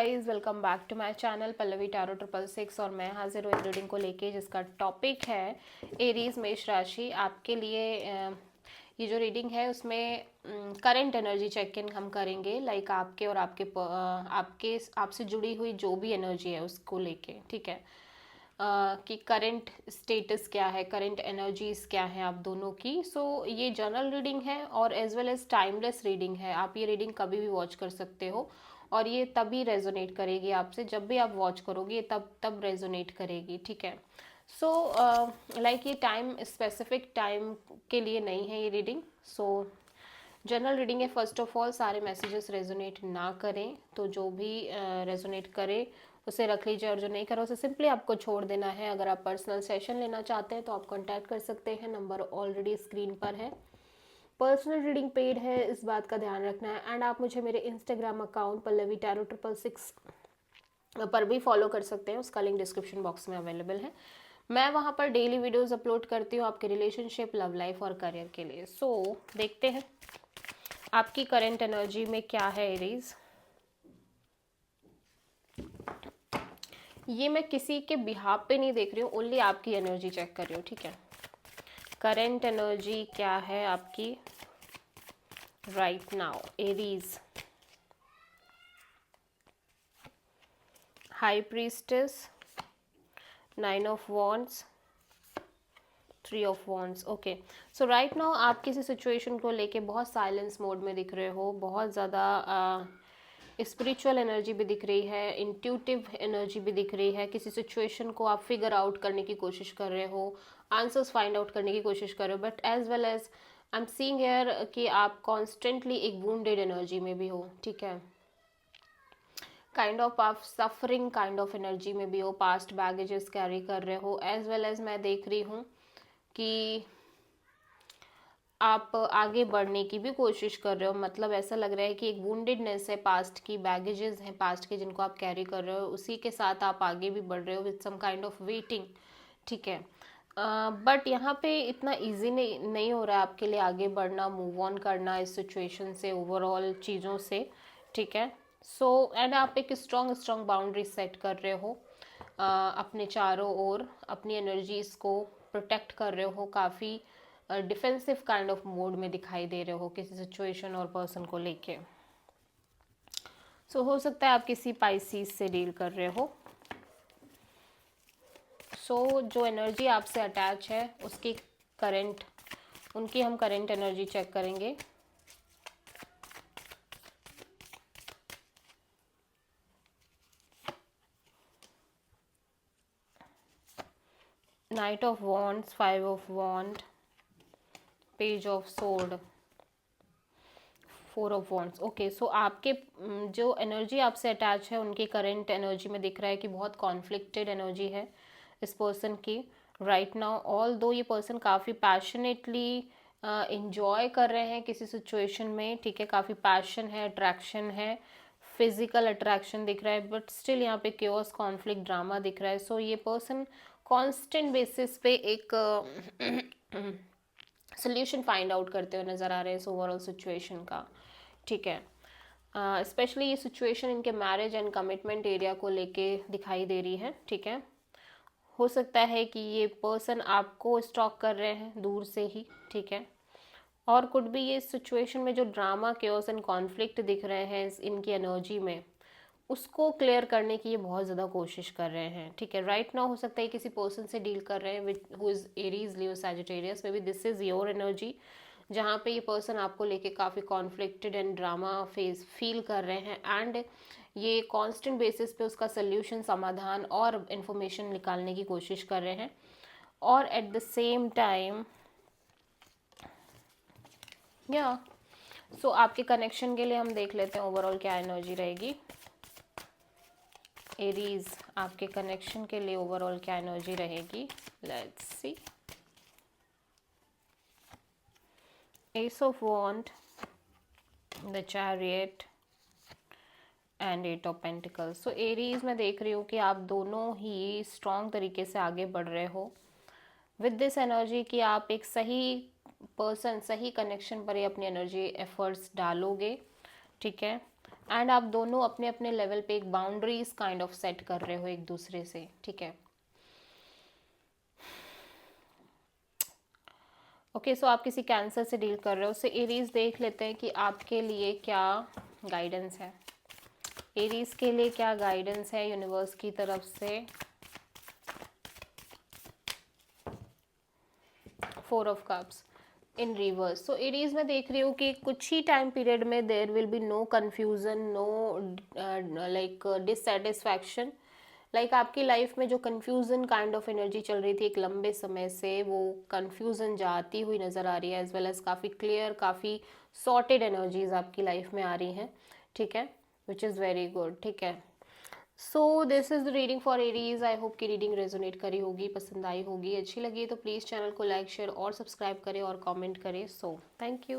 Guys, welcome back to my channel Pallavi tarot 666 और मैं हाजिर हूँ रीडिंग को लेके, जिसका टॉपिक है एरीज मेष राशि आपके लिए। ये जो रीडिंग है उसमें करंट एनर्जी चेक इन हम करेंगे, लाइक आपके और आपके आपसे जुड़ी हुई जो भी एनर्जी है उसको लेके, ठीक है। कि करंट स्टेटस क्या है, करंट एनर्जीज क्या है आप दोनों की। सो ये जनरल रीडिंग है और as well as timeless reading है। आप ये रीडिंग कभी भी वॉच कर सकते हो और ये तभी रेजोनेट करेगी आपसे जब भी आप वॉच करोगे, ये तब रेजोनेट करेगी, ठीक है। सो लाइक ये टाइम स्पेसिफिक टाइम के लिए नहीं है ये रीडिंग। सो जनरल रीडिंग है। फर्स्ट ऑफ ऑल सारे मैसेजेस रेजोनेट ना करें, तो जो भी रेजोनेट करे उसे रख लीजिए और जो नहीं करा उसे सिंपली आपको छोड़ देना है। अगर आप पर्सनल सेशन लेना चाहते हैं तो आप कांटेक्ट कर सकते हैं, नंबर ऑलरेडी स्क्रीन पर है। पर्सनल रीडिंग पेड है, इस बात का ध्यान रखना है। एंड आप मुझे मेरे इंस्टाग्राम अकाउंट पल्लवी टैरो 666 पर भी फॉलो कर सकते हैं, उसका लिंक डिस्क्रिप्शन बॉक्स में अवेलेबल है। मैं वहाँ पर डेली वीडियोस अपलोड करती हूँ आपके रिलेशनशिप, लव लाइफ और करियर के लिए। सो देखते हैं आपकी करंट एनर्जी में क्या है एरीज। ये मैं किसी के बिहाफ पे नहीं देख रही हूँ, ओनली आपकी एनर्जी चेक कर रही हूँ, ठीक है। करंट एनर्जी क्या है आपकी right now Aries. High priestess, 9 of wands, 3 of wands. Okay, so right now आप किसी सिचुएशन को लेके बहुत साइलेंस मोड में दिख रहे हो, बहुत ज़्यादा स्पिरिचुअल एनर्जी भी दिख रही है, इंट्यूटिव एनर्जी भी दिख रही है। किसी सिचुएशन को आप फिगर आउट करने की कोशिश कर रहे हो, आंसर्स फाइंड आउट करने की कोशिश कर रहे हो, but as well as I am seeing here कि आप कॉन्स्टेंटली एक वुंडेड एनर्जी में भी हो, ठीक है। काइंड ऑफ आप सफरिंग काइंड ऑफ एनर्जी में भी हो, पास्ट बैगेजेस कैरी कर रहे हो। एज वेल एज मैं देख रही हूँ कि आप आगे बढ़ने की भी कोशिश कर रहे हो, मतलब ऐसा लग रहा है कि एक वुंडेडनेस है, पास्ट की बैगेजेस हैं पास्ट के जिनको आप कैरी कर रहे हो, उसी के साथ आप आगे भी बढ़ रहे हो with some kind of waiting, ठीक है। बट यहाँ पे इतना इजी नहीं हो रहा है आपके लिए आगे बढ़ना, मूव ऑन करना इस सिचुएशन से, ओवरऑल चीज़ों से, ठीक है। सो एंड आप एक स्ट्रॉन्ग बाउंड्री सेट कर रहे हो, अपने चारों ओर अपनी एनर्जीज को प्रोटेक्ट कर रहे हो, काफ़ी डिफेंसिव काइंड ऑफ मोड में दिखाई दे रहे हो किसी सिचुएशन और पर्सन को लेके। सो हो सकता है आप किसी पाइसीज से डील कर रहे हो। सो जो एनर्जी आपसे अटैच है उसकी उनकी हम करंट एनर्जी चेक करेंगे। Knight of wands, 5 of wand, page of sword, 4 of wands. Okay, so आपके जो एनर्जी आपसे अटैच है उनकी करंट एनर्जी में दिख रहा है कि बहुत कॉन्फ्लिक्टेड एनर्जी है इस पर्सन की राइट नाउ। ऑल दो ये पर्सन काफ़ी पैशनेटली इंजॉय कर रहे हैं किसी सिचुएशन में, ठीक है। काफ़ी पैशन है, अट्रैक्शन है, फिजिकल अट्रैक्शन दिख रहा है, बट स्टिल यहाँ पे क्योस, कॉन्फ्लिक्ट, ड्रामा दिख रहा है। सो ये पर्सन कॉन्स्टेंट बेसिस पे एक सोल्यूशन फाइंड आउट करते हुए नज़र आ रहे हैं इस ओवरऑल सिचुएशन का, ठीक है। स्पेशली ये सिचुएशन इनके मैरिज एंड कमिटमेंट एरिया को लेके दिखाई दे रही है, ठीक है। हो सकता है कि ये पर्सन आपको स्टॉक कर रहे हैं दूर से ही, ठीक है। और कुड भी ये सिचुएशन में जो ड्रामा, केओस एंड कॉन्फ्लिक्ट दिख रहे हैं इनकी एनर्जी में, उसको क्लियर करने की ये बहुत ज़्यादा कोशिश कर रहे हैं, ठीक है। राइट नाउ हो सकता है किसी पर्सन से डील कर रहे हैं with who is Aries, Leo, Sagittarius, may be this is your energy, जहाँ पे ये पर्सन आपको लेके काफ़ी conflicted and drama face feel कर रहे हैं, एंड ये कांस्टेंट बेसिस पे उसका सोल्यूशन, समाधान और इन्फॉर्मेशन निकालने की कोशिश कर रहे हैं। और एट द सेम टाइम या सो आपके कनेक्शन के लिए हम देख लेते हैं ओवरऑल क्या एनर्जी रहेगी। एरीज आपके कनेक्शन के लिए ओवरऑल क्या एनर्जी रहेगी, let's see. Ace of wand, the chariot and 8 of pentacles. So Aries मैं देख रही हूँ कि आप दोनों ही स्ट्रॉन्ग तरीके से आगे बढ़ रहे हो विद दिस एनर्जी कि आप एक सही पर्सन, सही कनेक्शन पर ही अपनी एनर्जी एफर्ट्स डालोगे, ठीक है। एंड आप दोनों अपने अपने लेवल पे एक बाउंड्रीज काइंड ऑफ सेट कर रहे हो एक दूसरे से, ठीक है। ओके, सो आप किसी कैंसर से डील कर रहे हो। सो एरीज देख लेते हैं कि आपके लिए क्या गाइडेंस है। एरीज के लिए क्या गाइडेंस है यूनिवर्स की तरफ से। 4 of cups in reverse. So Aries में देख रही हूँ कि कुछ ही टाइम पीरियड में there will be no confusion, no like dissatisfaction. Like आपकी लाइफ में जो कन्फ्यूजन काइंड ऑफ एनर्जी चल रही थी एक लंबे समय से, वो कन्फ्यूजन जाती हुई नज़र आ रही है, एज वेल एज काफ़ी क्लियर, काफ़ी सॉर्टेड एनर्जीज आपकी लाइफ में आ रही हैं, ठीक है, विच इज़ वेरी गुड, ठीक है। So this is the reading for Aries. I hope कि रीडिंग रेजोनेट करी होगी, पसंद आई होगी, अच्छी लगी तो प्लीज़ चैनल को लाइक शेयर और सब्सक्राइब करें और कमेंट करें। So thank you.